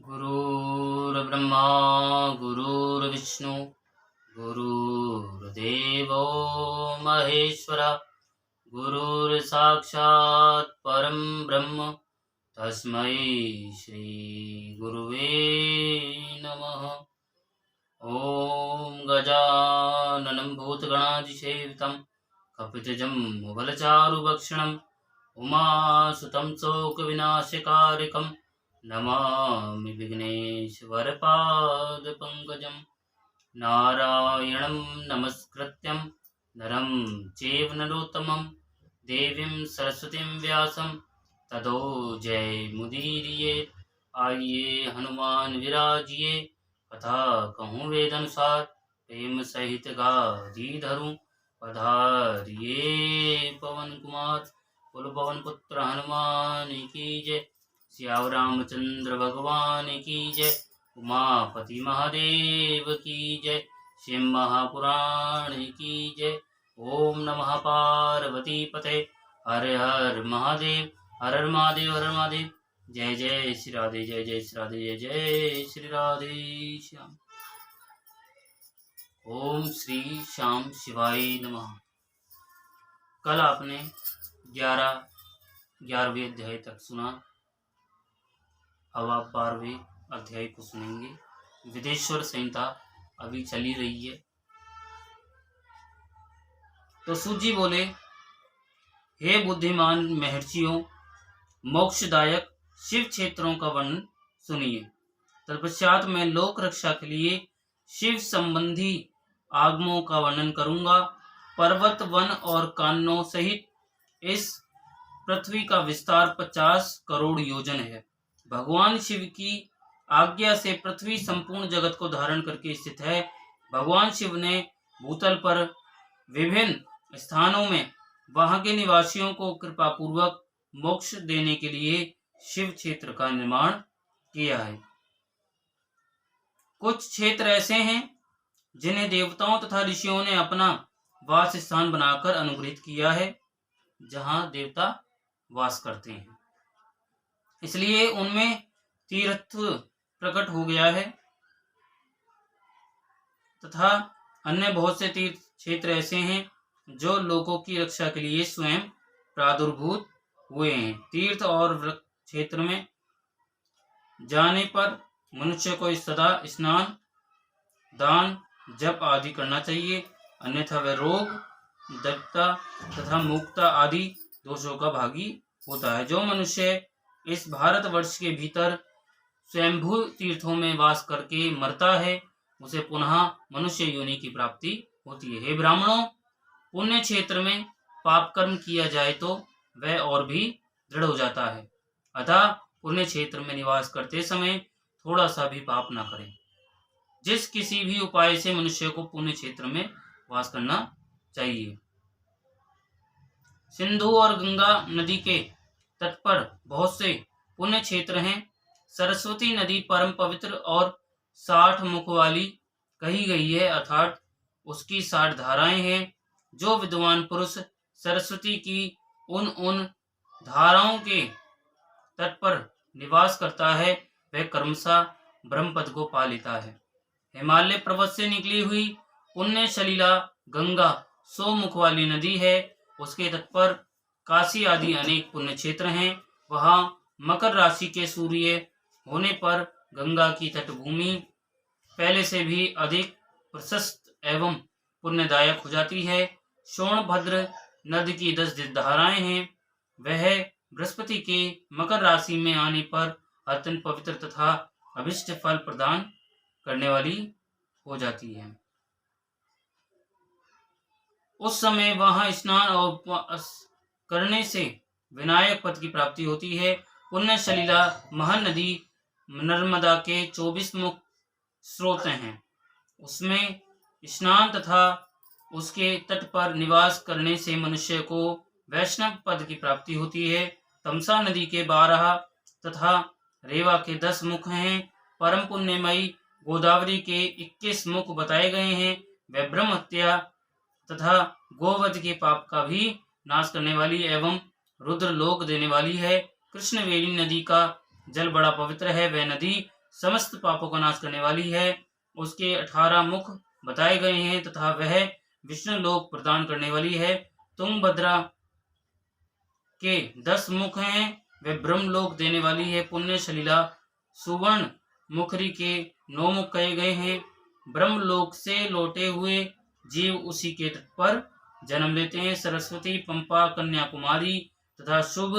गुरुर्ब्रह्मा गुरुर्विष्णु गुरुर्देवो महेश्वरा गुरुर्साक्षात् परं ब्रह्म तस्मै श्री गुरुवे नमः। ॐ गजाननं भूतगणाधिसेवितं कपितजम्बुफलचारुभक्षणं उमासुतं शोकविनाशकारिकं नमामि विघ्नेश्वरपादपङ्कजं। नारायणं नमस्कृत्यं नरं चैव नरोत्तमं देवीं सरस्वतीं व्यासं ततो जयमुदीरयेत्। आइए हनुमान विराजिए कथा कहूँ वेद अनुसार प्रेम सहित गाधी धरूं पधारिए पवन कुमार। बोलो पवन पुत्र हनुमान की जय। सियावर रामचंद्र भगवान की जय। उमापति महादेव की जय। शिव महापुराण की जय। ओम नमः पार्वती पते हर हर महादेव हर हर महादेव हर हर महादेव। जय जय श्री राधे जय जय श्री राधे जय जय श्री राधे श्याम। ओम श्री श्याम शिवाय नमः। कल आपने 11वें अध्याय तक सुना। अब आप 12वें अध्याय को सुनेंगे। विदेश्वर संहिता अभी चली रही है। तो सूत जी बोले, हे बुद्धिमान महर्षियों, मोक्षदायक शिव क्षेत्रों का वर्णन सुनिए। तत्पश्चात मैं लोक रक्षा के लिए शिव संबंधी आगमों का वर्णन करूंगा। पर्वत वन और काननों सहित इस पृथ्वी का विस्तार 50 करोड़ योजन है। भगवान शिव की आज्ञा से पृथ्वी संपूर्ण जगत को धारण करके स्थित है। भगवान शिव ने भूतल पर विभिन्न स्थानों में वहां के निवासियों को कृपा पूर्वक मोक्ष देने के लिए शिव क्षेत्र का निर्माण किया है। कुछ क्षेत्र ऐसे हैं जिन्हें देवताओं तथा ऋषियों ने अपना वास स्थान बनाकर अनुग्रहित किया है, जहां देवता वास करते हैं, इसलिए उनमें तीर्थ प्रकट हो गया है। तथा अन्य बहुत से तीर्थ क्षेत्र ऐसे हैं जो लोगों की रक्षा के लिए स्वयं प्रादुर्भूत हुए हैं। तीर्थ और क्षेत्र में जाने पर मनुष्य को सदा स्नान, दान, जप आदि करना चाहिए, अन्यथा वह रोग, दत्ता तथा मुक्ता आदि दोषों का भागी होता है। जो मनुष्य इस भारतवर्ष के भीतर स्वयंभू तीर्थों में वास करके मरता है, उसे पुनः मनुष्य योनि की प्राप्ति होती है। हे ब्राह्मणों, पुण्य क्षेत्र में पाप कर्म किया जाए तो वह और भी दृढ़ हो जाता है। अतः पुण्य क्षेत्र में निवास करते समय थोड़ा सा भी पाप न करें। जिस किसी भी उपाय से मनुष्य को पुण्य क्षेत्र में वास करना चाहिए। सिंधु और गंगा नदी के तट पर बहुत से पुण्य क्षेत्र हैं। सरस्वती नदी परम पवित्र और 60 मुख वाली कही गई है, अर्थात उसकी 60 धाराएं हैं। जो विद्वान पुरुष सरस्वती की उन धाराओं के तट पर निवास करता है, वह क्रमशः ब्रह्मपद को पा लेता है। हिमालय पर्वत से निकली हुई पुण्य सलीला गंगा 100 मुख वाली नदी है। उसके तट पर काशी आदि अनेक पुण्य क्षेत्र हैं। वहां मकर राशि के सूर्य होने पर गंगा की तटभूमि पहले से भी अधिक प्रशस्त एवं पुण्यदायक हो जाती है। सोनभद्र नदी की 10 धाराएं हैं। वह बृहस्पति के मकर राशि में आने पर अत्यंत पवित्र तथा अभिष्ट फल प्रदान करने वाली हो जाती है। उस समय वहां स्नान और उपवास करने से विनायक पद की प्राप्ति होती है। पुण्य सलीला महानदी नर्मदा के 24 मुख स्रोत हैं। उसमें स्नान तथा उसके तट पर निवास करने से मनुष्य को वैष्णव पद की प्राप्ति होती है। तमसा नदी के 12 तथा रेवा के 10 मुख हैं। परम पुण्यमयी गोदावरी के 21 मुख बताए गए हैं। वह ब्रह्म हत्या तथा गोवध के पाप का भी नाश करने वाली एवं रुद्र लोक देने वाली है। कृष्णवेणी नदी का जल बड़ा पवित्र है। वह नदी समस्त पापों का नाश करने वाली है। उसके 18 मुख बताए गए हैं तथा वह विष्णु लोक प्रदान करने वाली है। तुंगभद्रा के 10 मुख हैं, वे ब्रह्मलोक देने वाली है। पुण्य सलीला सुवर्ण मुखरी के 9 मुख कहे गए हैं। ब्रह्मलोक से लौटे हुए जीव उसी के तट पर जन्म लेते हैं। सरस्वती, पंपा, कन्याकुमारी तथा शुभ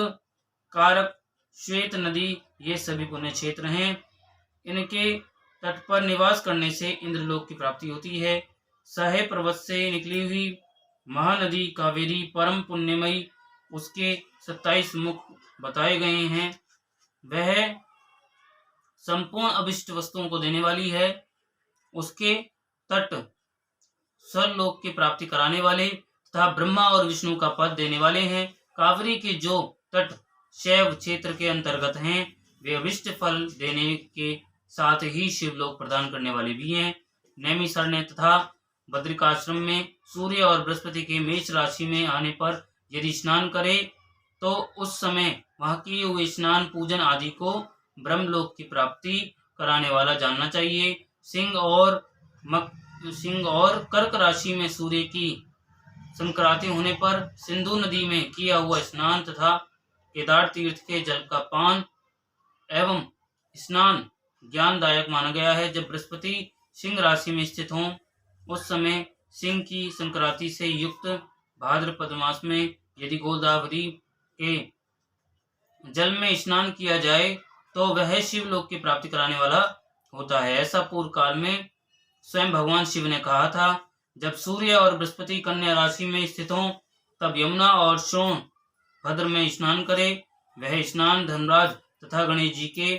कारक श्वेत नदी ये सभी पुण्य क्षेत्र हैं। इनके तट पर निवास करने से इंद्रलोक की प्राप्ति होती है। सहे पर्वत से निकली हुई महानदी कावेरी परम पुण्यमयी, उसके 27 मुख बताए गए हैं। वह संपूर्ण अभिष्ट वस्तुओं को देने वाली है। उसके तट स्वर्लोक की प्राप्ति कराने वाले तथा ब्रह्मा और विष्णु का पद देने वाले हैं। कावेरी के जो तट शैव क्षेत्र के अंतर्गत हैं, वे अभिष्ट फल देने के साथ ही शिवलोक प्रदान करने वाले भी हैं। नैमिषारण्य तथा बद्रिकाश्रम में सूर्य और बृहस्पति के मेष राशि में आने पर यदि स्नान करे तो उस समय वहां किए हुए स्नान पूजन आदि को ब्रह्मलोक की प्राप्ति कराने वाला जानना चाहिए। सिंह और कर्क राशि में सूर्य की संक्रांति होने पर सिंधु नदी में किया हुआ स्नान तथा केदार तीर्थ के जल का पान एवं स्नान ज्ञानदायक माना गया है। जब बृहस्पति सिंह राशि में स्थित हों उस समय सिंह की संक्रांति से युक्त भाद्रपद मास में यदि गोदावरी के जल में स्नान किया जाए तो वह शिवलोक की प्राप्ति कराने वाला होता है। ऐसा पूर्व काल में स्वयं भगवान शिव ने कहा था। जब सूर्य और बृहस्पति कन्या राशि में स्थित हों तब यमुना और सोन भद्र में स्नान करे। वह स्नान धर्मराज तथा गणेश जी के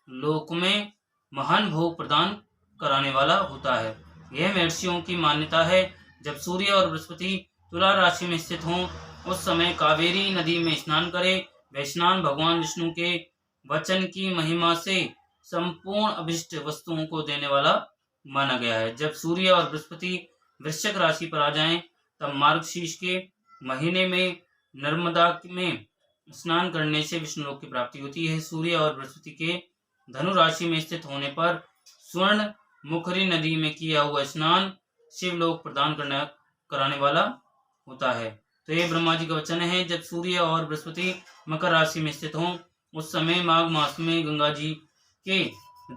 लोक में महान भोग प्रदान कराने वाला होता है। यह महर्षियों की मान्यता है। जब सूर्य और बृहस्पति तुला राशि में स्थित हों उस समय कावेरी नदी में स्नान करे। वह स्नान भगवान विष्णु के वचन की महिमा से संपूर्ण अभिष्ट वस्तुओं को देने वाला माना गया है। जब सूर्य और बृहस्पति वृश्चिक राशि पर आ जाएं तब मार्गशीर्ष के महीने में नर्मदा में स्नान करने से विष्णुलोक की प्राप्ति होती है। सूर्य और बृहस्पति के धनु राशि में स्थित होने पर स्वर्ण मुखरी नदी में किया हुआ स्नान शिवलोक प्रदान कराने वाला होता है। तो ये ब्रह्मा जी का वचन है। जब सूर्य और बृहस्पति मकर राशि में स्थित हों उस समय माघ मास में गंगा जी के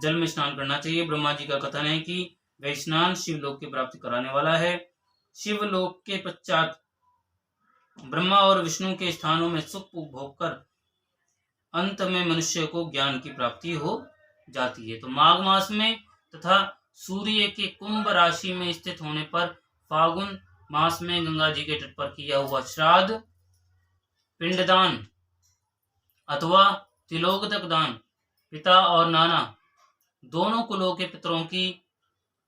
जल में स्नान करना चाहिए। ब्रह्मा जी का कथन है कि वह स्नान शिवलोक की प्राप्ति कराने वाला है। शिवलोक के पश्चात ब्रह्मा और विष्णु के स्थानों में सुख भोग कर अंत में मनुष्य को ज्ञान की प्राप्ति हो जाती है। तो माघ मास में तथा सूर्य के कुंभ राशि में स्थित होने पर फागुन मास में गंगा जी के तट पर किया हुआ श्राद्ध, पिंडदान अथवा तिलोगतक दान पिता और नाना दोनों कुलों के पितरों की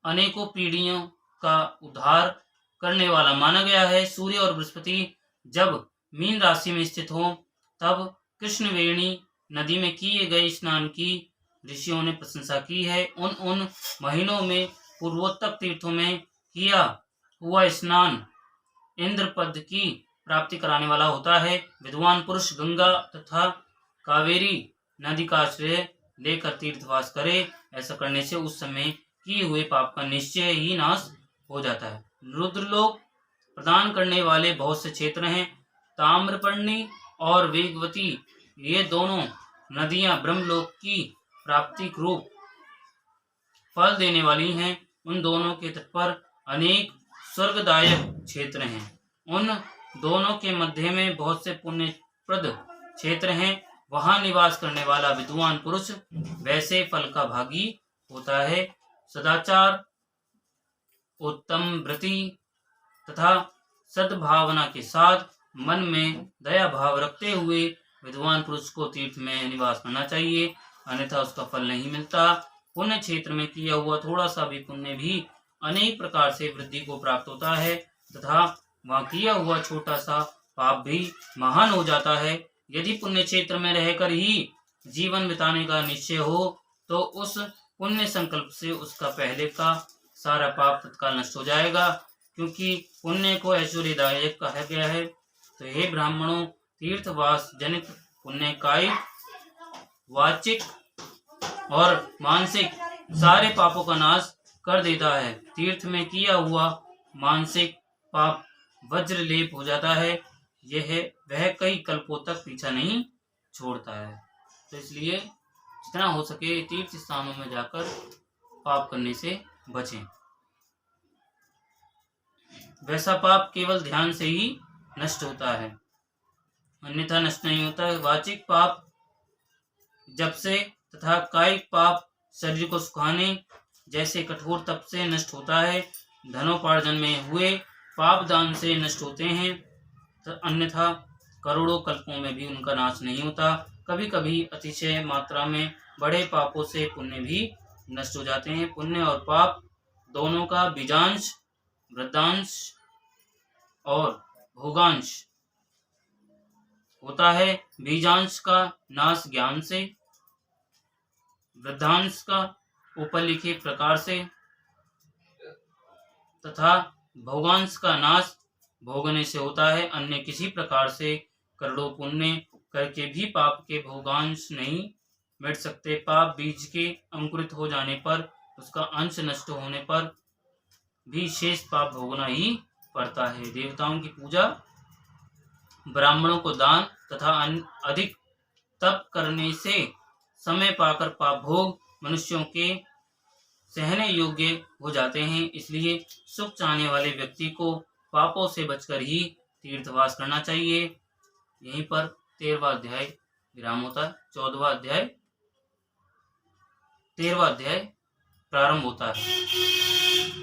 अनेकों पीढ़ियों का उद्धार करने वाला माना गया है। सूर्य और बृहस्पति जब मीन राशि में स्थित हो तब कृष्णवेणी नदी में किए गए स्नान की ऋषियों ने प्रशंसा की है। उन महीनों में पूर्वोत्तर तीर्थों में किया हुआ स्नान इंद्रपद की प्राप्ति कराने वाला होता है। विद्वान पुरुष गंगा तथा कावेरी नदी का आश्रय लेकर तीर्थवास करे। ऐसा करने से उस समय किए हुए पाप का निश्चय ही नाश हो जाता है। रुद्रलोक प्रदान करने वाले बहुत से क्षेत्र हैं। ताम्रपर्णी और वेगवती ये दोनों नदियां ब्रह्मलोक की प्राप्ति रूप फल देने वाली हैं। उन दोनों के तट पर अनेक स्वर्गदायक क्षेत्र हैं। उन दोनों के मध्य में बहुत से पुण्यप्रद क्षेत्र हैं। वहां निवास करने वाला विद्वान पुरुष वैसे फल का भागी होता है। सदाचार, उत्तम वृत्ति तथा सद्भावना के साथ मन में दया भाव रखते हुए विद्वान पुरुष को तीर्थ में निवास करना चाहिए, अन्यथा उसका फल नहीं मिलता। पुण्य क्षेत्र में किया हुआ थोड़ा सा भी पुण्य भी अनेक प्रकार से वृद्धि को प्राप्त होता है तथा वहाँ किया हुआ छोटा सा पाप भी महान हो जाता है। यदि पुण्य क्षेत्र में रहकर ही जीवन बिताने का निश्चय हो तो उस पुण्य संकल्प से उसका पहले का सारा पाप तत्काल नष्ट हो जाएगा, क्योंकि पुण्य को ऐश्वर्यदायक कहा गया है। तो हे ब्राह्मणों, तीर्थवास जनित पुण्य कायिक, वाचिक और मानसिक सारे पापों का नाश कर देता है। तीर्थ में किया हुआ मानसिक पाप वज्र लेप हो जाता है, यह वह कई कल्पों तक पीछा नहीं छोड़ता है। तो इसलिए जितना हो सके तीर्थ स्थानों में जाकर पाप करने से बचें। वैसा पाप केवल ध्यान से ही नष्ट होता है, अन्यथा नष्ट नहीं होता है। वाचिक पाप जप से तथा कायिक पाप शरीर को सुखाने जैसे कठोर तप से नष्ट होता है। धनोपार्जन में हुए पाप दान से नष्ट होते हैं, तो अन्यथा करोड़ों कल्पों में भी उनका नाश नहीं होता। कभी कभी अतिशय मात्रा में बड़े पापों से पुण्य भी नष्ट हो जाते हैं। पुण्य और पाप दोनों का बीजांश, वृद्धांश और भोगांश होता है। बीजांश का नाश ज्ञान से, वृद्धांश का ऊपर लिखे प्रकार से तथा भोगांश का नाश भोगने से होता है। अन्य किसी प्रकार से करोड़ों पुण्य करके भी पाप के भोगांश नहीं मिट सकते। पाप बीज के अंकुरित हो जाने पर, उसका अंश नष्ट होने पर भी शेष पाप भोगना ही पड़ता है। देवताओं की पूजा, ब्राह्मणों को दान तथा अधिक तप करने से समय पाकर पाप भोग मनुष्यों के सहने योग्य हो जाते हैं। इसलिए सुख चाहने वाले व्यक्ति को पापों से बचकर ही तीर्थवास करना चाहिए। यहीं पर 13वां अध्याय विराम होता है। 13वां अध्याय प्रारंभ होता है।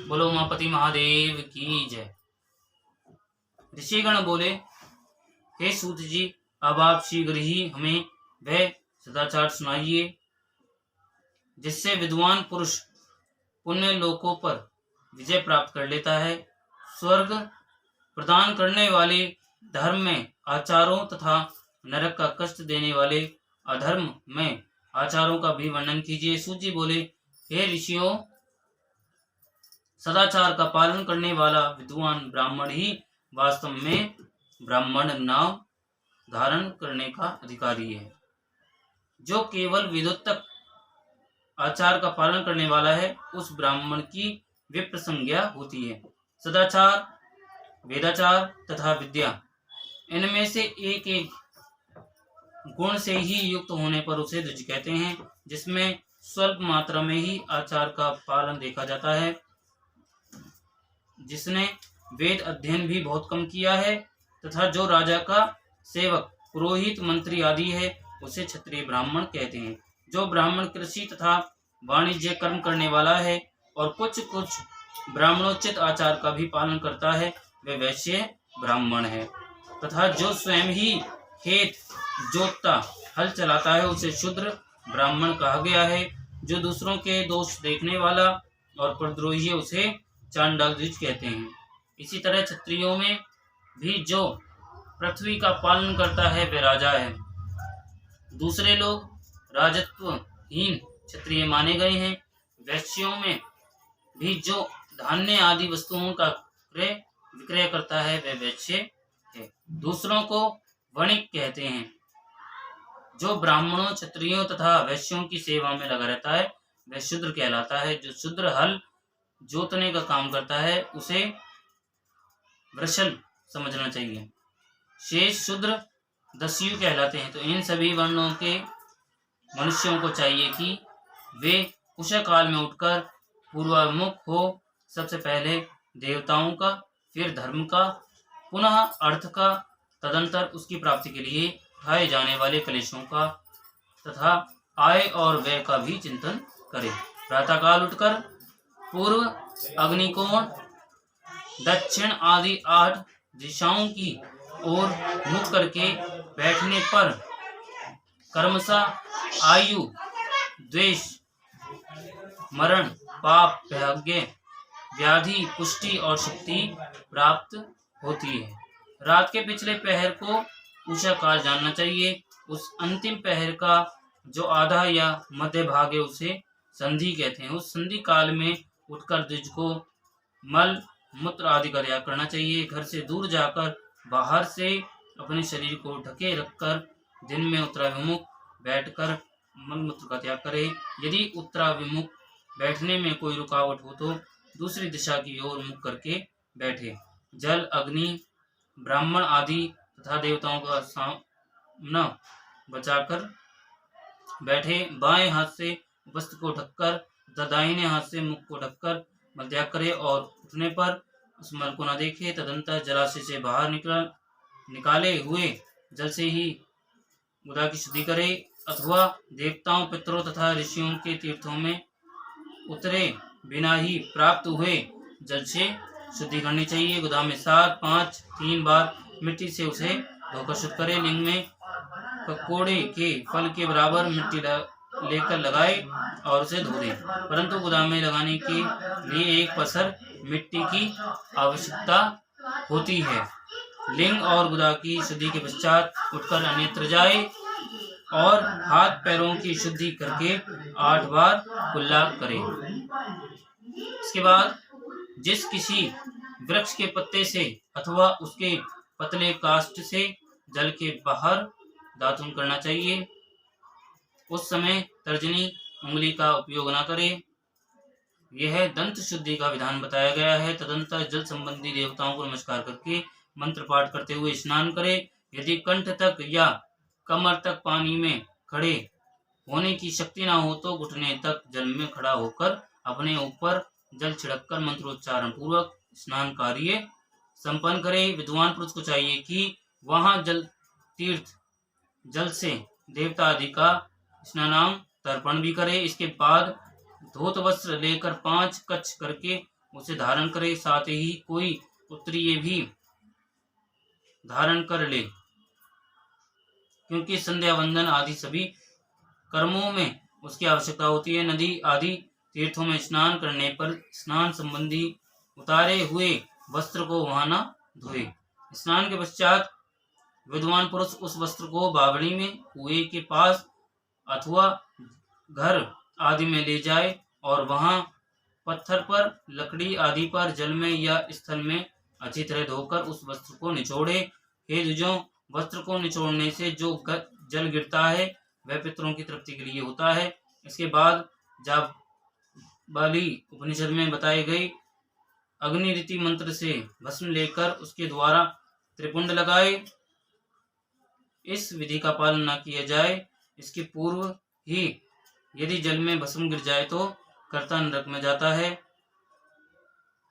बोलो उमापति महादेव की जय। ऋषिगण बोले, हे सूत जी, अब आप शीघ्र ही हमें वह सदाचार सुनाइए जिससे विद्वान पुरुष पुण्य लोकों पर विजय प्राप्त कर लेता है। स्वर्ग प्रदान करने वाले धर्म में आचारों तथा नरक का कष्ट देने वाले अधर्म में आचारों का भी वर्णन कीजिए। सूत जी बोले, हे ऋषियों, सदाचार का पालन करने वाला विद्वान ब्राह्मण ही वास्तव में ब्राह्मण नाम धारण करने का अधिकारी है। जो केवल विद्युतक आचार का पालन करने वाला है, उस ब्राह्मण की विप्र संज्ञा होती है। सदाचार, वेदाचार तथा विद्या, इनमें से एक एक गुण से ही युक्त होने पर उसे द्विज कहते हैं, जिसमें स्वल्प मात्रा में ही आचार का पालन देखा जाता है। जिसने वेद अध्ययन भी बहुत कम किया है तथा जो राजा का सेवक, पुरोहित, मंत्री आदि है, उसे क्षत्रिय ब्राह्मण कहते हैं। जो ब्राह्मण कृषि तथा वाणिज्य कर्म करने वाला है और कुछ कुछ ब्राह्मणोचित आचार का भी पालन करता है, वे वैश्य ब्राह्मण है। तथा जो स्वयं ही खेत जोतता, हल चलाता है, उसे शूद्र ब्राह्मण कहा गया है। जो दूसरों के दोष देखने वाला और परद्रोही है, उसे चांडाल द्विज कहते हैं। इसी तरह क्षत्रियों में भी जो पृथ्वी का पालन करता है, वे राजा है। दूसरे लोग राजत्वहीन क्षत्रिय माने गए हैं। वैश्यों में भी जो धान्य आदि वस्तुओं का क्रय विक्रय करता है, वह वैश्य है। दूसरों को वणिक कहते हैं। जो ब्राह्मणों, क्षत्रियों तथा वैश्यों की सेवा में लगा रहता है, वह शूद्र कहलाता है। जो शूद्र हल जोतने का काम करता है, उसे वृषल समझना चाहिए। शेष शूद्र दस्यु कहलाते हैं। तो इन सभी वर्णों के मनुष्यों को चाहिए कि वे उषा काल में उठकर पूर्वामुख हो, सबसे पहले देवताओं का, फिर धर्म का, पुनः अर्थ का, तदंतर उसकी प्राप्ति के लिए उठाए जाने वाले कलेशों का तथा आय और व्यय का भी चिंतन करें। प्रातःकाल उठकर पूर्व, अग्निकोण, दक्षिण आदि 8 दिशाओं की ओर मुख करके बैठने पर कर्मशः आयु, द्वेष, मरण, पाप, भाग्य, व्याधि, पुष्टि और शक्ति प्राप्त होती है। रात के पिछले पहर को उषा काल जानना चाहिए। उस अंतिम पहर का जो आधा या मध्य भाग है, उसे संधि कहते हैं। उस संधि काल में उठकर द्विज को मल मूत्र आदि का त्याग करना चाहिए। घर से दूर जाकर बाहर से अपने शरीर को ढके रखकर दिन में उत्तराभिमुख बैठकर मलमूत्र का त्याग करे। यदि उत्तराभिमुख बैठने में कोई रुकावट हो तो दूसरी दिशा की ओर मुख करके बैठे। जल, अग्नि, ब्राह्मण आदि तथा देवताओं का सामना बचाकर बैठे। बाएं हाथ से वस्त्र को ढककर तथा दाहिने हाथ से मुख को ढककर मलत्याग करे और उठने पर उस मल को न देखे। तदंतर जलाशय से बाहर निकाले हुए जल से ही गुदा की शुद्धि करे, अथवा देवताओं, पितरों तथा ऋषियों के तीर्थों में उतरे बिना ही प्राप्त हुए जल से शुद्धि करनी चाहिए। गुदा में 7, 5, 3 बार मिट्टी से उसे धोकर शुद्ध करे। लिंग में ककोड़े के फल के बराबर मिट्टी लेकर लगाए और उसे धो दे, परंतु गुदा में लगाने के लिए एक पसर मिट्टी की आवश्यकता होती है। लिंग और गुदा की शुद्धि के पश्चात उठकर अन्यत्र जाए और हाथ पैरों की शुद्धि करके 8 बार कुल्ला करे। इसके बाद जिस किसी वृक्ष के पत्ते से अथवा उसके पतले काष्ठ से जल के बाहर दातुन करना चाहिए, उस समय तर्जनी उंगली का उपयोग न करे। यह दंत शुद्धि का विधान बताया गया है। तदंतर जल संबंधी देवताओं को नमस्कार करके मंत्र पाठ करते हुए स्नान करे। यदि कंठ तक या कमर तक पानी में खड़े होने की शक्ति न हो तो घुटने तक जल में खड़ा होकर अपने ऊपर जल छिड़ककर मंत्रोच्चारण पूर्वक स्नान कार्य संपन्न करे। विद्वान पुरुष को चाहिए कि वहां तीर्थ जल से देवता आदि का स्नानाम तर्पण भी करे। इसके बाद धोत वस्त्र लेकर 5 कच्छ करके उसे धारण करे, साथ ही कोई उत्तरीय भी धारण कर ले, क्योंकि संध्या वंदन आदि सभी कर्मों में उसकी आवश्यकता होती है। नदी आदि तीर्थों में स्नान करने पर स्नान संबंधी उतारे हुए वस्त्र को वहां न धोए। स्नान के पश्चात विद्वान पुरुष उस वस्त्र को बावड़ी में, कुएं के पास अथवा घर आदि में ले जाए और वहां पत्थर पर, लकड़ी आदि पर, जल में या स्थल में अच्छी तरह धोकर उस वस्त्र को निचोड़े। हे द्विजों, वस्त्र को निचोड़ने से जो जल गिरता है वह पितरों की तृप्ति के लिए होता है। इसके बाद जाबाली उपनिषद में बताई गई अग्नि रीति मंत्र से भस्म लेकर उसके द्वारा त्रिपुंड लगाए। इस विधि का पालन न किया जाए, इसके पूर्व ही यदि जल में भस्म गिर जाए तो कर्ता नरक में जाता है।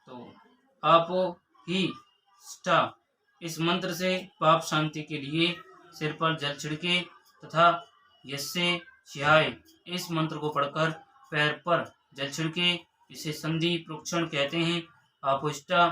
तो आपो ही स्टा इस मंत्र से पाप शांति के लिए सिर पर जल छिड़के तथा यस्से शिहाय इस मंत्र को पढ़कर पैर पर जल छिड़के। इसे संधि प्रोक्षण कहते हैं। आपोष्टा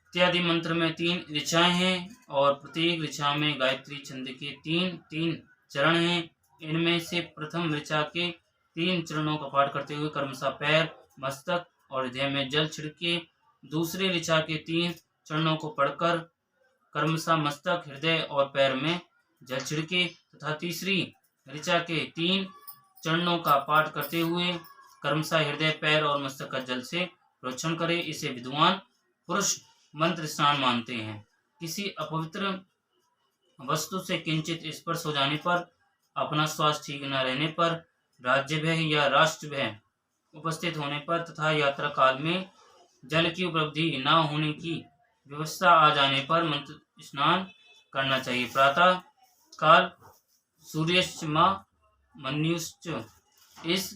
इत्यादि मंत्र में 3 ऋचाएं हैं और प्रत्येक ऋचा में गायत्री छंद के 3-3 चरण हैं। इनमें से प्रथम ऋचा के 3 चरणों का पाठ करते हुए क्रमशः पैर, मस्तक और हृदय में जल छिड़के। दूसरे ऋचा के 3 चरणों को पढ़कर क्रमशः मस्तक, हृदय और पैर में जल छिड़के तथा तीसरी ऋचा के 3 चरणों का पाठ करते हुए क्रमशः हृदय, पैर और मस्तक का जल से प्रोक्षण करे। इसे विद्वान पुरुष मंत्र स्नान मानते हैं। किसी अपवित्र वस्तु से किंचित स्पर्श हो जाने पर, अपना स्वास्थ्य ठीक न रहने पर, राज्य भय या राष्ट्र भय उपस्थित होने पर तथा यात्रा काल में जल की उपलब्धि न होने की व्यवस्था आ जाने पर मंत्र स्नान करना चाहिए। प्रातः काल सूर्यश्च मां मन्युश्च इस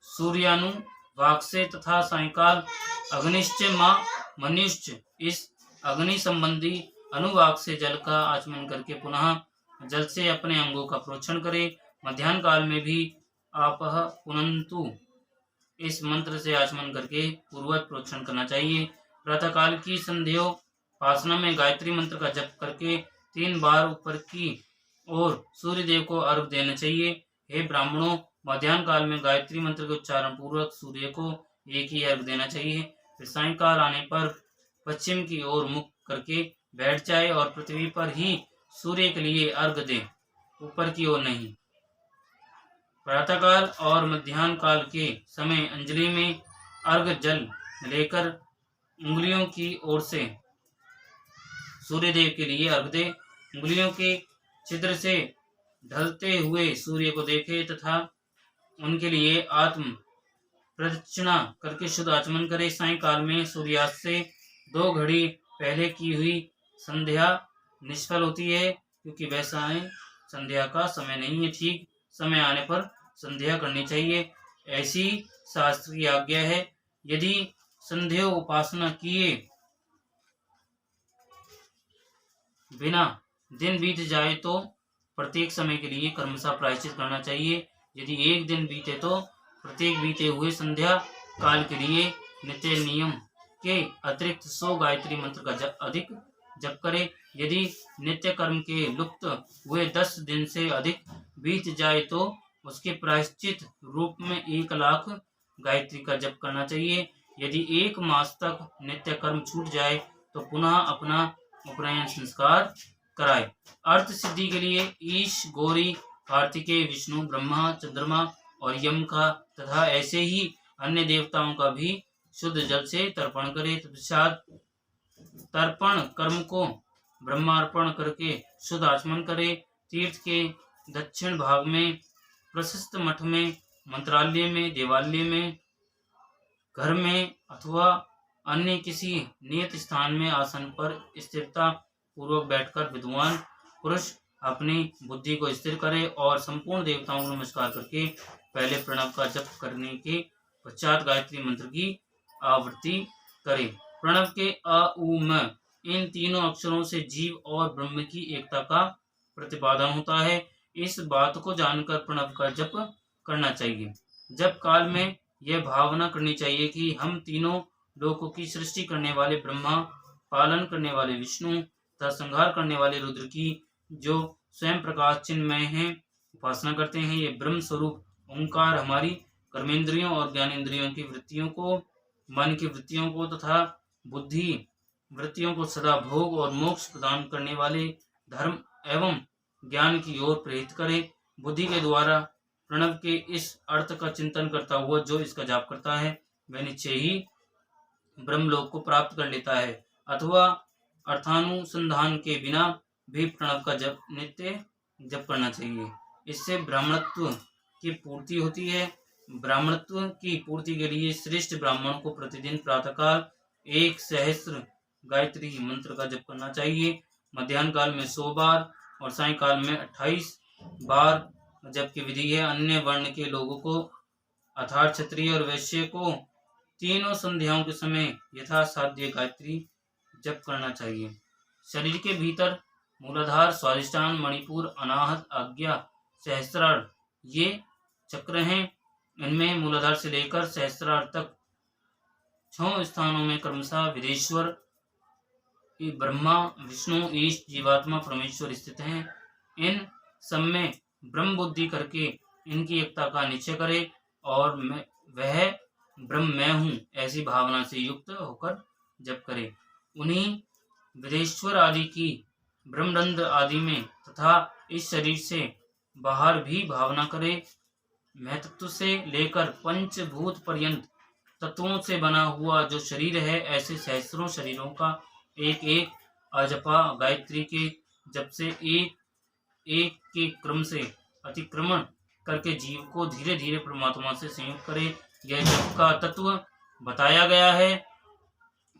सूर्यानुवाक से तथा सायंकाल अग्निश्च मां मन्युश्च इस अग्नि संबंधी अनुवाक से जल का आचमन करके पुनः जल से अपने अंगों का प्रोक्षण करे। मध्याह्न काल में भी आपह पुनंतु इस मंत्र से आचमन करके पूर्वत प्रोक्षण करना चाहिए। प्रातः काल की संध्योपासना में गायत्री मंत्र का जप करके 3 बार ऊपर की ओर सूर्य देव को अर्घ देना चाहिए। हे ब्राह्मणों, मध्याह्न काल में गायत्री मंत्र के उच्चारण पूर्वक सूर्य को एक ही अर्घ देना चाहिए। फिर सायंकाल आने पर पश्चिम की ओर मुख करके बैठ जाए और पृथ्वी पर ही सूर्य के लिए अर्घ दे, ऊपर की ओर नहीं। प्रातःकाल और मध्याह्न काल के समय अंजलि में अर्घ जल लेकर उंगलियों की ओर से सूर्य देव के लिए अर्घ दे। उंगलियों के छिद्र से ढलते हुए सूर्य को देखे तथा उनके लिए आत्म प्रदक्षिणा करके शुद्ध आचमन करे। सायंकाल में सूर्यास्त से 2 घड़ी पहले की हुई संध्या निष्फल होती है, क्योंकि वह समय संध्या का समय नहीं है। ठीक समय आने पर संध्या करनी चाहिए, ऐसी शास्त्र की आज्ञा है। यदि संध्या उपासना किए बिना दिन बीत जाए तो प्रत्येक समय के लिए कर्मशः प्रायश्चित करना चाहिए। यदि एक दिन बीते तो प्रत्येक बीते हुए संध्या काल के लिए नित्य नियम के अतिरिक्त 100 गायत्री मंत्र का अधिक जप करे। यदि नित्य कर्म के लुप्त हुए 10 दिन से अधिक बीत जाए तो उसके प्रायश्चित रूप में 1 लाख गायत्री का जप करना चाहिए। यदि 1 मास तक नित्य कर्म छूट जाए तो पुनः अपना उपनयन संस्कार कराए। अर्थ सिद्धि के लिए ईश, गौरी, कार्तिकेय, विष्णु, ब्रह्मा, चंद्रमा और यम का तथा ऐसे ही अन्य देवताओं का भी शुद्ध जल से तर्पण करे। तत्पश्चात तर्पण कर्म को ब्रह्मार्पण करके शुद्ध आचमन करे। तीर्थ के दक्षिण भाग में प्रशस्त मठ में, मंत्रालय में, देवालय में, घर में अथवा अन्य किसी नियत स्थान में आसन पर स्थिरता पूर्वक बैठकर विद्वान पुरुष अपनी बुद्धि को स्थिर करे और संपूर्ण देवताओं को नमस्कार करके पहले प्रणव का जप करने के पश्चात गायत्री मंत्र की आवृत्ति करे। प्रणव के अ, उ, म इन तीनों अक्षरों से जीव और ब्रह्म की एकता का प्रतिपादन होता है। इस बात को जानकर प्रणव का जप करना चाहिए। जप काल में यह भावना करनी चाहिए कि हम तीनों लोकों की सृष्टि करने वाले ब्रह्मा, पालन करने वाले विष्णु तथा संहार करने वाले रुद्र की जो स्वयं प्रकाश चिन्मय हैं उपासना करते हैं। ये ब्रह्म स्वरूप ओंकार हमारी कर्मेंद्रियों और ज्ञानेंद्रियों की वृत्तियों को, मन की वृत्तियों को तथा बुद्धि वृत्तियों को सदा भोग और मोक्ष प्रदान करने वाले धर्म एवं ज्ञान की ओर प्रेरित करे। बुद्धि के द्वारा प्रणव के इस अर्थ का चिंतन करता हुआ जो इसका जाप करता है वह निश्चय ही ब्रह्मलोक को प्राप्त कर लेता है, अथवा अर्थानुसंधान के बिना भी प्रणव का जप नित्य जप करना चाहिए। इससे ब्राह्मणत्व की पूर्ति होती है। ब्राह्मणत्व की पूर्ति के लिए श्रेष्ठ ब्राह्मण को प्रतिदिन प्रातःकाल 1 सहस्त्र गायत्री मंत्र का जप करना चाहिए। मध्याह्न काल में 100 बार और सायंकाल में 28 बार जप की विधि है। अन्य वर्ण के लोगों को अर्थात क्षत्रिय और वैश्य को तीनों संध्याओं के समय यथासाध्य गायत्री जप करना चाहिए। शरीर के भीतर मूलाधार, स्वादिष्ठान, मणिपुर, अनाहत, आज्ञा, सहस्त्रार ये चक्र हैं। इनमें मूलाधार से लेकर सहस्त्रार तक 6 स्थानों में क्रमशः विदेश्वर, ब्रह्मा, विष्णु, ईश, जीवात्मा, परमेश्वर स्थित हैं। इन सब में ब्रह्म बुद्धि करके इनकी एकता का निश्चय करे और वह ब्रह्म मैं हूँ ऐसी भावना से युक्त होकर जप करे। उन्हीं विदेश्वर आदि की ब्रह्मरंध्र आदि में तथा इस शरीर से बाहर भी भावना करे। महत्व से लेकर पंचभूत पर्यंत तत्वों से बना हुआ जो शरीर है, ऐसे सहस्रों शरीरों का एक एक अजपा गायत्री के जप से एक एक के क्रम से अतिक्रमण करके जीव को धीरे धीरे परमात्मा से संयुक्त करे। यह जप का तत्व बताया गया है।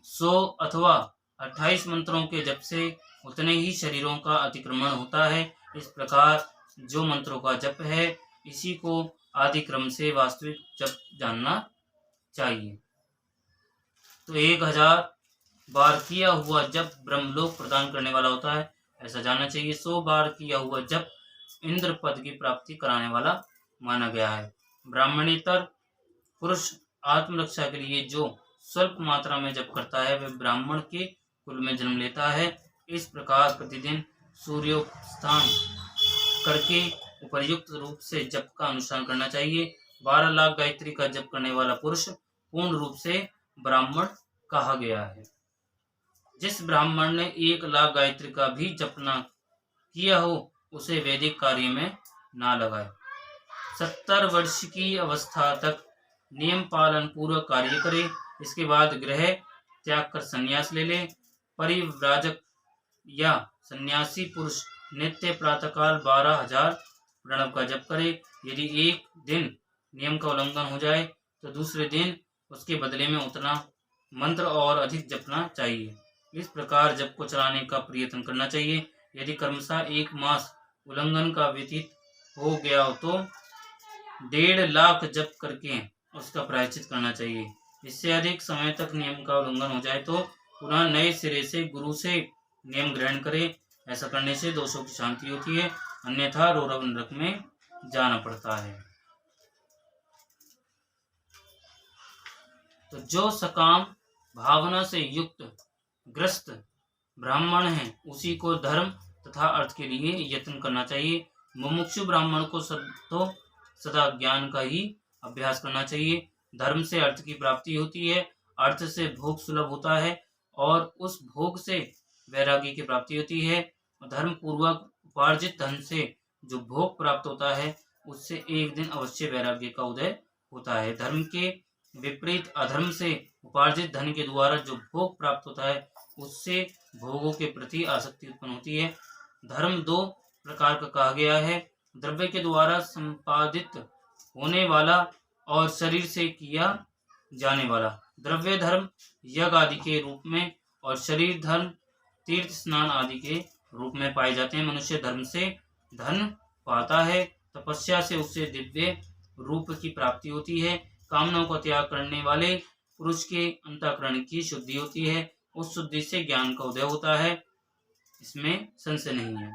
100 अथवा 28 मंत्रों के जप से उतने ही शरीरों का अतिक्रमण होता है। इस प्रकार जो मंत्रों का जप है इसी को आदि क्रम से वास्तविक जप जानना चाहिए। तो 1000 बार किया हुआ जप ब्रह्मलोक प्रदान करने वाला होता है, ऐसा जानना चाहिए। 100 बार किया हुआ जप इंद्र पद की प्राप्ति कराने वाला माना गया है। ब्राह्मणेतर पुरुष आत्मरक्षा के लिए जो स्वल्प मात्रा में जप करता है वह ब्राह्मण के कुल में जन्म लेता है। इस प्रकार प्रतिदिन सूर्योत्थान करके उपयुक्त रूप से जप का अनुष्ठान करना चाहिए। 12 लाख गायत्री का जप करने वाला पुरुष पूर्ण रूप से ब्राह्मण कहा गया है। जिस ब्राह्मण ने 1 लाख गायत्री का भी जप न किया हो उसे वैदिक कार्य में ना लगाए। 70 वर्ष की अवस्था तक नियम पालन पूर्वक कार्य करे। इसके बाद गृह त्याग कर संन्यास ले ले। परिव्राजक या सन्यासी पुरुष नित्य प्रातःकाल 12,000 प्रणव का जप करे। यदि एक दिन नियम का उल्लंघन हो जाए तो दूसरे दिन उसके बदले में उतना मंत्र और अधिक जपना चाहिए। इस प्रकार जप को चलाने का प्रयत्न करना चाहिए। यदि क्रमशः 1 मास उल्लंघन का व्यतीत हो गया हो तो 1.5 लाख जप करके उसका प्रायश्चित करना चाहिए। इससे अधिक समय तक नियम का उल्लंघन हो जाए तो पुनः नए सिरे से गुरु से नियम ग्रहण करे। ऐसा करने से दोषों की शांति होती है, अन्यथा रौरव नरक में जाना पड़ता है। तो जो सकाम भावना से युक्त ग्रस्त ब्राह्मण है उसी को धर्म तथा अर्थ के लिए यत्न करना चाहिए। मुमुक्षु ब्राह्मण को सदा ज्ञान का ही अभ्यास करना चाहिए। धर्म से अर्थ की प्राप्ति होती है, अर्थ से भोग सुलभ होता है और उस भोग से वैराग्य की प्राप्ति होती है। धर्म पूर्वक उपार्जित धन से जो भोग प्राप्त होता है उससे एक दिन अवश्य वैराग्य का उदय होता है। धर्म के विपरीत अधर्म से उपार्जित धन के द्वारा जो भोग प्राप्त होता है उससे भोगों के प्रति आसक्ति उत्पन्न होती है। धर्म 2 प्रकार का कहा गया है, द्रव्य के द्वारा संपादित होने वाला और शरीर से किया जाने वाला। द्रव्य धर्म यज्ञ आदि के रूप में और शरीर धर्म तीर्थ स्नान आदि के रूप में पाए जाते हैं। मनुष्य धर्म से धन पाता है, तपस्या से उसे दिव्य रूप की प्राप्ति होती है, कामनाओं का त्याग करने वाले पुरुष के अंतःकरण की शुद्धि होती है, उस शुद्धि से ज्ञान का उदय होता है, इसमें संशय नहीं है।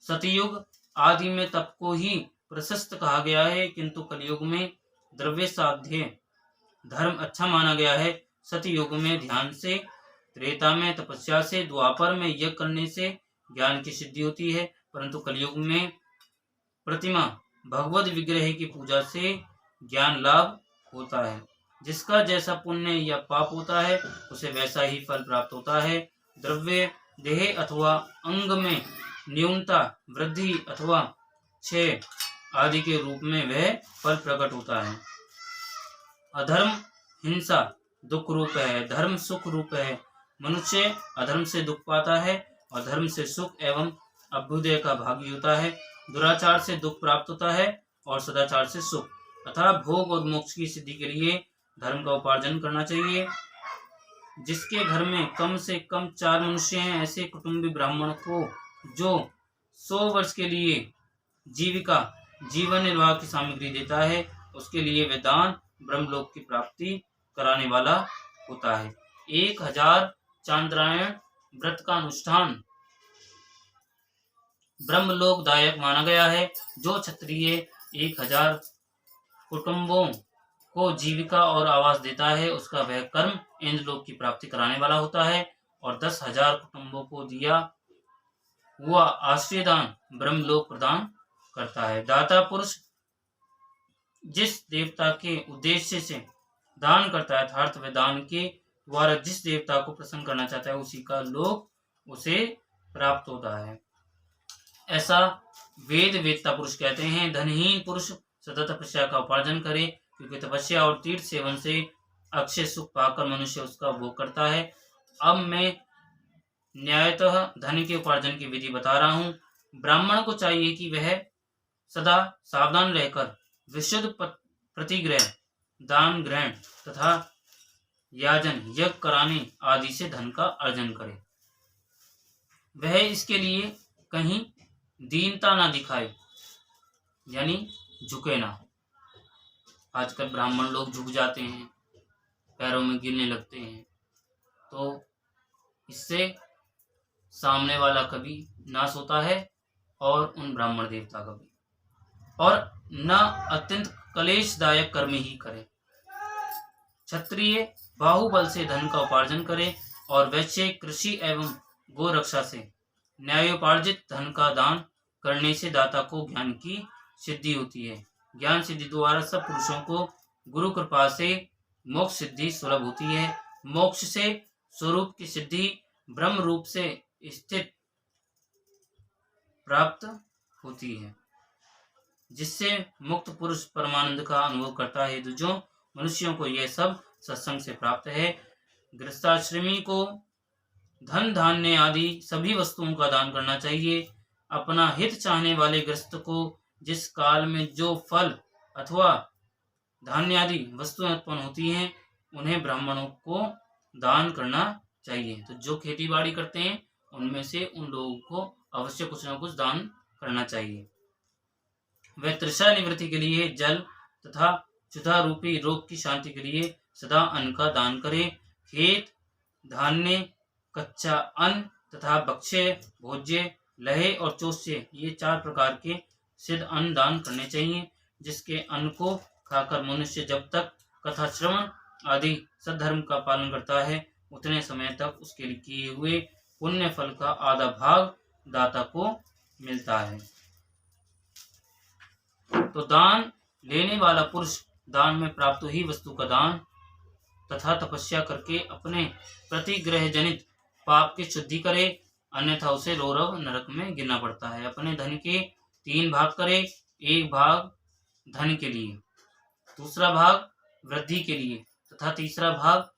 सतयुग आदि में तप को ही प्रशस्त कहा गया है, किंतु कलयुग में द्रव्य साध्य धर्म अच्छा माना गया है। सतयुग में ध्यान से, त्रेता में तपस्या से, द्वापर में यज्ञ करने से ज्ञान की सिद्धि होती है, परंतु कलयुग में प्रतिमा भगवत विग्रह की पूजा से ज्ञान लाभ होता है। जिसका जैसा पुण्य या पाप होता है उसे वैसा ही फल प्राप्त होता है। द्रव्य देह अथवा अंग में न्यूनता, वृद्धि अथवा क्षय आदि के रूप में वह फल प्रकट होता है। अधर्म हिंसा दुख रूप है, धर्म सुख रूप है। मनुष्य अधर्म से दुख पाता है और धर्म से सुख एवं अभ्युदय का भागी होता है। दुराचार से दुख प्राप्त होता है और सदाचार से सुख। अतः भोग और मोक्ष की सिद्धि के लिए धर्म का उपार्जन करना चाहिए। जिसके घर में कम से कम 4 मनुष्य हैं, ऐसे कुटुंबी ब्राह्मण को जो 100 वर्ष के लिए जीविका जीवन निर्वाह की सामग्री देता है उसके लिए वह दान ब्रह्मलोक की प्राप्ति कराने वाला होता है। 1000 चांद्रायण व्रत का अनुष्ठान ब्रह्मलोकदायक माना गया है। जो क्षत्रिय 1000 कुटुंबों को जीविका और आवास देता है उसका वह कर्म इंद्रलोक की प्राप्ति कराने वाला होता है, और 10,000 कुटुंबों को दिया हुआ आश्रय दान ब्रह्मलोक प्रदान करता है। दाता पुरुष जिस देवता के उद्देश्य से दान करता है अर्थात वह दान के द्वारा जिस देवता को प्रसन्न करना चाहता है उसी का लोक उसे प्राप्त होता है, ऐसा वेद वेदता पुरुष कहते हैं। धनहीन पुरुष सदा तपस्या का उपार्जन करे, क्योंकि तपस्या और तीर्थ सेवन से अक्षय सुख पाकर मनुष्य उसका भोग करता है। अब मैं न्यायतः धन के उपार्जन की विधि बता रहा हूँ। ब्राह्मण को चाहिए कि वह सदा सावधान रहकर विशुद्ध प्रतिग्रह, दान ग्रहण तथा याजन यज्ञ कराने आदि से धन का अर्जन करे। वह इसके लिए कहीं दीनता ना दिखाए, यानी झुके ना। आजकल ब्राह्मण लोग झुक जाते हैं, पैरों में गिरने लगते हैं, तो इससे सामने वाला कभी नाश होता है और उन ब्राह्मण देवता का भी। और न अत्यंत कलेशदायक कर्म ही करे। क्षत्रिय बाहुबल से धन का उपार्जन करे और वैश्य कृषि एवं गो रक्षा से न्यायोपार्जित धन का दान करने से दाता को ज्ञान की सिद्धि होती है। ज्ञान सिद्धि द्वारा सब पुरुषों को गुरु कृपा से मोक्ष सिद्धि सुलभ होती है। मोक्ष से स्वरूप की सिद्धि ब्रह्म रूप से स्थित प्राप्त होती है, जिससे मुक्त पुरुष परमानंद का अनुभव करता है। जो मनुष्यों को यह सब सत्संग से प्राप्त है। गृहस्थाश्रमी को धन धान्य आदि सभी वस्तुओं का दान करना चाहिए। अपना हित चाहने वाले गृहस्थ को जिस काल में जो फल अथवा धान्य आदि वस्तुएं उत्पन्न होती हैं उन्हें ब्राह्मणों को दान करना चाहिए। तो जो खेती बाड़ी करते हैं उनमें से उन लोगों को अवश्य कुछ न कुछ दान करना चाहिए। वह तृषा निवृत्ति के लिए जल तथा क्षुधा रूपी रोग की शांति के लिए सदा अन्न का दान करे। खेत, धान्य, कच्चा अन्न तथा भक्ष्य, भोज्य, लहे और चोष्य, ये 4 प्रकार के सिद्ध अन्न दान करने चाहिए। जिसके अन्न को खाकर मनुष्य जब तक कथा श्रवण आदि सद्धर्म का पालन करता है उतने समय तक उसके लिए किए हुए पुण्य फल का आधा भाग दाता को मिलता है। तो दान लेने वाला पुरुष दान में प्राप्त हुई वस्तु का दान तथा तपस्या करके अपने प्रतिग्रह जनित पाप की शुद्धि करे, अन्यथा उसे रौरव नरक में गिरना पड़ता है। अपने धन के 3 भाग करे, 1 भाग धन के लिए, दूसरा भाग वृद्धि के लिए तथा तीसरा भाग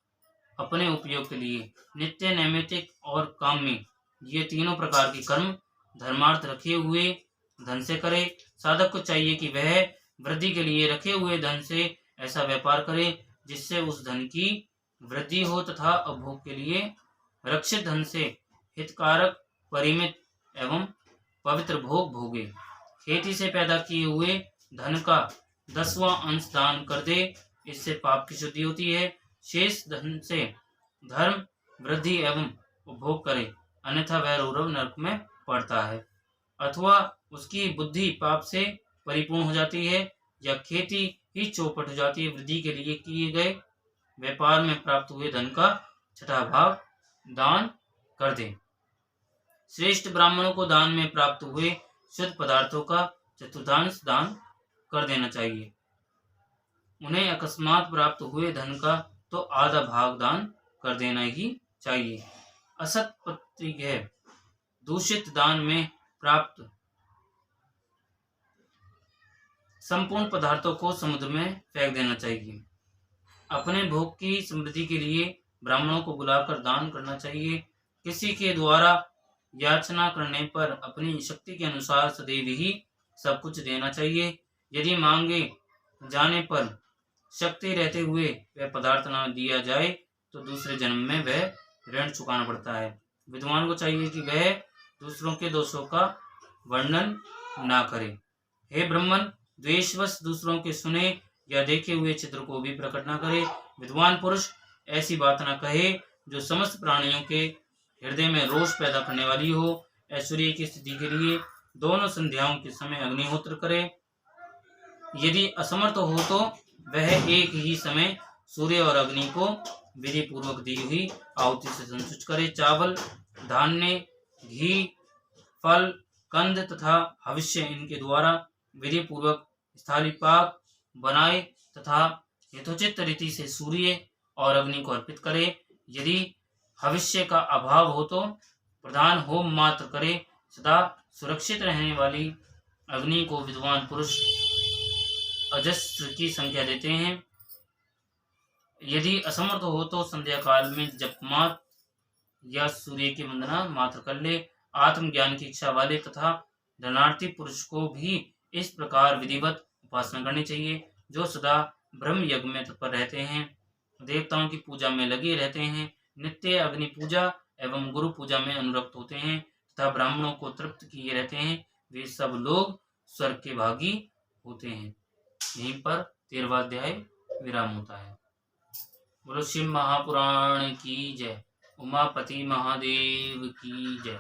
अपने उपयोग के लिए। नित्य, नैमित्तिक और काम्य, ये तीनों प्रकार के कर्म धर्मार्थ रखे हुए धन से करे। साधक को चाहिए कि वह वृद्धि के लिए रखे हुए धन से ऐसा व्यापार करे जिससे उस धन की वृद्धि हो तथा उपभोग के लिए रक्षित धन से हितकारक, परिमित एवं पवित्र भोग भोगे। खेती से पैदा किए हुए धन का 10वां अंश दान कर दे, इससे पाप की शुद्धि होती है। शेष धन से धर्म, वृद्धि एवं उपभोग करे, अन्यथा वह रौरव नरक में पड़ता है। अथवा उसकी बुद्धि पाप से परिपूर्ण हो जाती है या खेती ही चौपट हो जाती है। वृद्धि के लिए किए गए व्यापार में प्राप्त हुए धन का 6वां भाग दान कर दे। श्रेष्ठ ब्राह्मणों को दान में प्राप्त हुए शुद्ध पदार्थों का 1/4 दान कर देना चाहिए। उन्हें अकस्मात प्राप्त हुए धन का तो आधा भाग दान कर देना ही चाहिए। असत प्रतिग्रह दूषित दान में प्राप्त संपूर्ण पदार्थों को समुद्र में फेंक देना चाहिए। अपने भोग की समृद्धि के लिए ब्राह्मणों को बुलाकर दान करना चाहिए। किसी के द्वारा याचना करने पर अपनी शक्ति के अनुसार सदैव ही सब कुछ देना चाहिए। यदि मांगे जाने पर शक्ति रहते हुए वह पदार्थ न दिया जाए तो दूसरे जन्म में वह ऋण चुकाना पड़ता है। विद्वान को चाहिए कि वह दूसरों के दोषों का वर्णन ना करे। हे ब्राह्मण, द्वेषवश दूसरों के सुने या देखे हुए चित्र को भी प्रकट न करे। विद्वान पुरुष ऐसी बात न कहे जो समस्त प्राणियों के हृदय में रोष पैदा करने वाली हो। ऐश्वर्य की स्थिति के लिए दोनों संध्याओं के समय अग्निहोत्र करे। यदि असमर्थ हो तो वह एक ही समय सूर्य और अग्नि को विधि पूर्वक दी हुई आहुति से संतुष्ट करे। चावल, धान्य, घी, फल, कंद तथा हविष्य इनके द्वारा विधि पूर्वक स्थालीपाक बनाए तथा यथोचित रीति से सूर्य और अग्नि को अर्पित करे। यदि हविष्य का अभाव हो तो प्रधान होम मात्र करे। सदा सुरक्षित रहने वाली अग्नि को विद्वान पुरुष अजस्त्र की संख्या देते हैं। यदि असमर्थ हो तो संध्या काल में जप मात्र या सूर्य की वंदना मात्र कर ले। आत्मज्ञान की इच्छा वाले तथा धनार्थी पुरुष को भी इस प्रकार विधिवत उपासना करनी चाहिए, जो सदा ब्रह्म यज्ञ में तत्पर रहते हैं, देवताओं की पूजा में लगे रहते हैं, नित्य अग्नि पूजा एवं गुरु पूजा में अनुरक्त होते हैं तथा ब्राह्मणों को तृप्त किए रहते हैं। वे सब लोग स्वर्ग के भागी होते हैं। यहीं पर 13वां अध्याय विराम होता है। बोलो शिव महापुराण की जय। उमापति महादेव की जय।